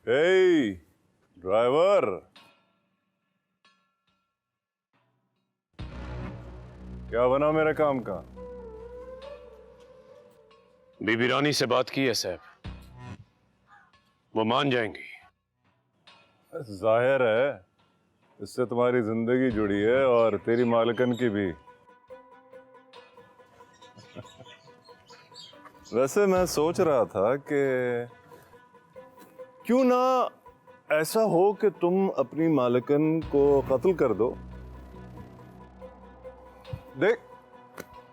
हे driver, क्या बना मेरे काम का? बीबी रानी से बात की है साहब, वो मान जाएंगी। जाहिर है इससे तुम्हारी जिंदगी जुड़ी है और तेरी मालकन की भी। वैसे मैं सोच रहा था कि क्यों ना ऐसा हो कि तुम अपनी मालकन को कत्ल कर दो। देख,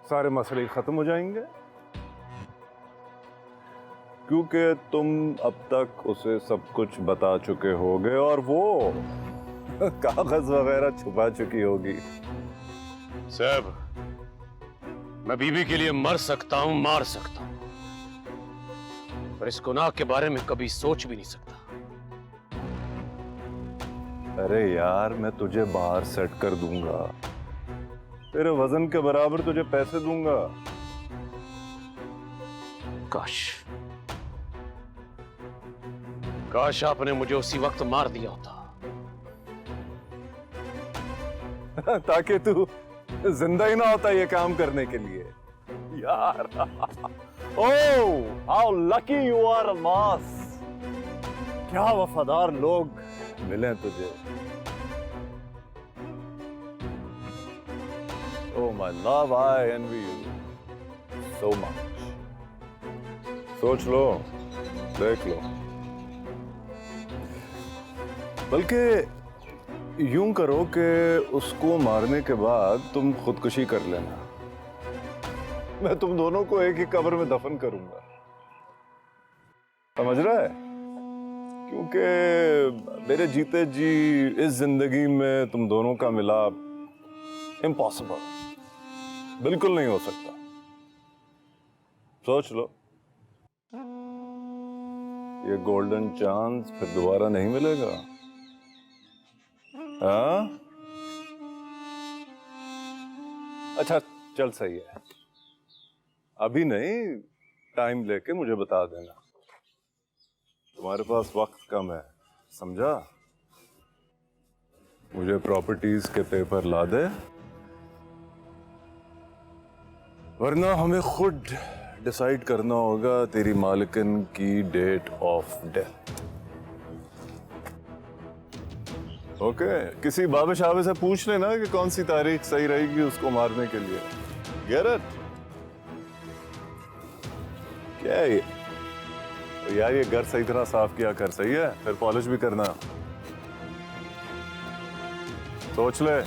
सारे मसले खत्म हो जाएंगे, क्योंकि तुम अब तक उसे सब कुछ बता चुके होगे और वो कागज वगैरह छुपा चुकी होगी। साहब, मैं बीबी के लिए मर सकता हूं, मार सकता हूं, पर इस गुनाह के बारे में कभी सोच भी नहीं सकता। अरे यार, मैं तुझे बाहर सेट कर दूंगा, तेरे वजन के बराबर तुझे पैसे दूंगा। काश काश आपने मुझे उसी वक्त मार दिया होता। ताकि तू जिंदा ही ना होता ये काम करने के लिए। यार oh how lucky you are अमास, क्या वफादार लोग मिले तुझे। Oh my love, I envy you so much. सोच लो, देख लो, बल्कि यूं करो कि उसको मारने के बाद तुम खुदकुशी कर लेना, मैं तुम दोनों को एक ही कब्र में दफन करूंगा। समझ रहा है? क्योंकि मेरे जीते जी इस जिंदगी में तुम दोनों का मिलाप इम्पॉसिबल, बिल्कुल नहीं हो सकता। सोच लो, ये गोल्डन चांस फिर दोबारा नहीं मिलेगा। हाँ? अच्छा चल, सही है, अभी नहीं, टाइम लेके मुझे बता देना, तुम्हारे पास वक्त कम है, समझा? मुझे प्रॉपर्टीज के पेपर ला दे, वरना हमें खुद डिसाइड करना होगा तेरी मालिकन की डेट ऑफ डेथ। ओके, किसी बाबे शाबे से पूछ लेना कि कौन सी तारीख सही रहेगी उसको मारने के लिए। Get it? क्या है ये? तो यार ये घर सही तरह साफ किया कर, सही है? फिर पॉलिश भी करना। सोच ले।